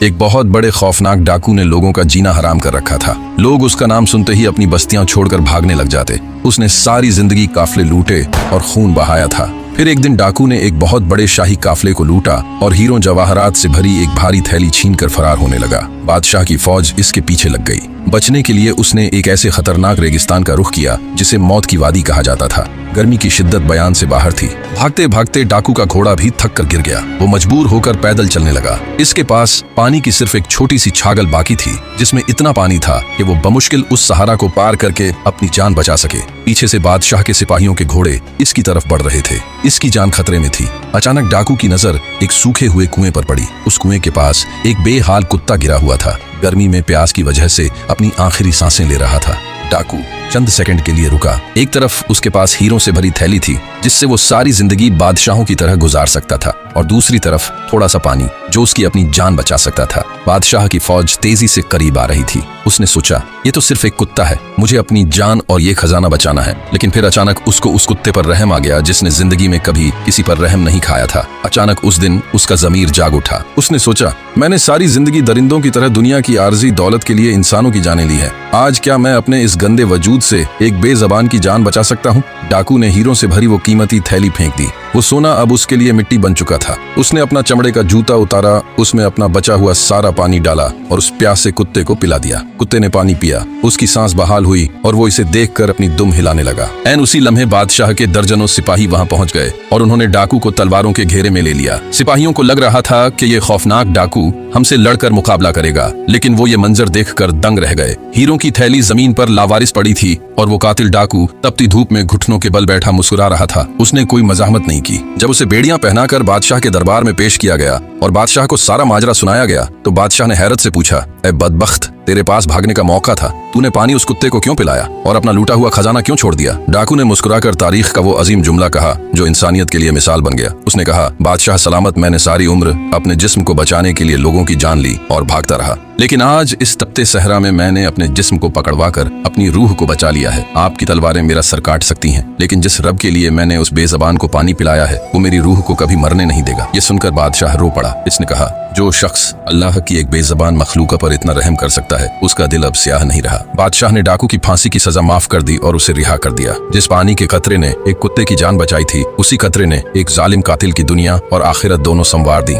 एक बहुत बड़े खौफनाक डाकू ने लोगों का जीना हराम कर रखा था। लोग उसका नाम सुनते ही अपनी बस्तियां छोड़कर भागने लग जाते। उसने सारी जिंदगी काफले लूटे और खून बहाया था। फिर एक दिन डाकू ने एक बहुत बड़े शाही काफले को लूटा और हीरों जवाहरात से भरी एक भारी थैली छीनकर फरार होने लगा। बादशाह की फौज इसके पीछे लग गई। बचने के लिए उसने एक ऐसे खतरनाक रेगिस्तान का रुख किया जिसे मौत की वादी कहा जाता था। गर्मी की शिद्दत बयान से बाहर थी। भागते भागते डाकू का घोड़ा भी थक कर गिर गया। वो मजबूर होकर पैदल चलने लगा। इसके पास पानी की सिर्फ एक छोटी सी छागल बाकी थी जिसमें इतना पानी था कि वो बमुश्किल उस सहारा को पार करके अपनी जान बचा सके। पीछे से बादशाह के सिपाहियों के घोड़े इसकी तरफ बढ़ रहे थे। इसकी जान खतरे में थी। अचानक डाकू की नजर एक सूखे हुए कुएं पर पड़ी। उस कुएं के पास एक बेहाल कुत्ता गिरा हुआ था। गर्मी में प्यास की वजह से अपनी आखिरी सांसें ले रहा था। डाकू चंद सेकंड के लिए रुका। एक तरफ उसके पास हीरों से भरी थैली थी जिससे वो सारी जिंदगी बादशाहों की तरह गुजार सकता था, और दूसरी तरफ थोड़ा सा पानी जो उसकी अपनी जान बचा सकता था। बादशाह की फौज तेजी से करीब आ रही थी। उसने सोचा, ये तो सिर्फ एक कुत्ता है, मुझे अपनी जान और ये खजाना बचाना है। लेकिन फिर अचानक उसको उस कुत्ते पर रहम आ गया जिसने जिंदगी में कभी किसी पर रहम नहीं खाया था। अचानक उस दिन उसका जमीर जाग उठा। उसने सोचा, मैंने सारी जिंदगी दरिंदों की तरह दुनिया की आर्जी दौलत के लिए इंसानों की जानें ली है। आज क्या मैं अपने इस गंदे वजूद से एक बेजबान की जान बचा सकता हूँ? डाकू ने हीरों से भरी वो कीमती थैली फेंक दी। वो सोना अब उसके लिए मिट्टी बन चुका था। उसने अपना चमड़े का जूता उतारा, उसमें अपना बचा हुआ सारा पानी डाला और उस प्यासे कुत्ते को पिला दिया। कुत्ते ने पानी पिया, उसकी सांस बहाल हुई और वो इसे देखकर अपनी दुम हिलाने लगा। ऐन उसी लम्हे बादशाह के दर्जनों सिपाही वहां पहुंच गए और उन्होंने डाकू को तलवारों के घेरे में ले लिया। सिपाहियों को लग रहा था कि ये खौफनाक डाकू हमसे लड़कर मुकाबला करेगा, लेकिन वो ये मंजर देखकर दंग रह गए। हीरों की थैली जमीन पर लावारिस पड़ी थी और वो कातिल डाकू तपती धूप में घुटनों के बल बैठा मुस्कुरा रहा था। उसने कोई मजाहमत नहीं की। जब उसे बेड़ियां पहनाकर बादशाह के दरबार में पेश किया गया और बादशाह को सारा माजरा सुनाया गया तो बादशाह ने हैरत से पूछा, ए बदबख्त, तेरे पास भागने का मौका था, तूने पानी उस कुत्ते को क्यों पिलाया और अपना लूटा हुआ खजाना क्यों छोड़ दिया? डाकू ने मुस्कुराकर तारीख का वो अजीम जुमला कहा जो इंसानियत के लिए मिसाल बन गया। उसने कहा, बादशाह सलामत, मैंने सारी उम्र अपने जिस्म को बचाने के लिए लोगों की जान ली और भागता रहा, लेकिन आज इस तपते सहरा में मैंने अपने जिस्म को पकड़वाकर अपनी रूह को बचा लिया है। आपकी तलवारें मेरा सर काट सकती हैं, लेकिन जिस रब के लिए मैंने उस बेजबान को पानी पिलाया है वो मेरी रूह को कभी मरने नहीं देगा। ये सुनकर बादशाह रो पड़ा। इसने कहा, जो शख्स अल्लाह की एक बेजबान मखलूका पर इतना रहम कर सकता है उसका दिल अब स्याह नहीं रहा। बादशाह ने डाकू की फांसी की सजा माफ कर दी और उसे रिहा कर दिया। जिस पानी के कतरे ने एक कुत्ते की जान बचाई थी, उसी कतरे ने एक जालिम कातिल की दुनिया और आखिरत दोनों संवार दी।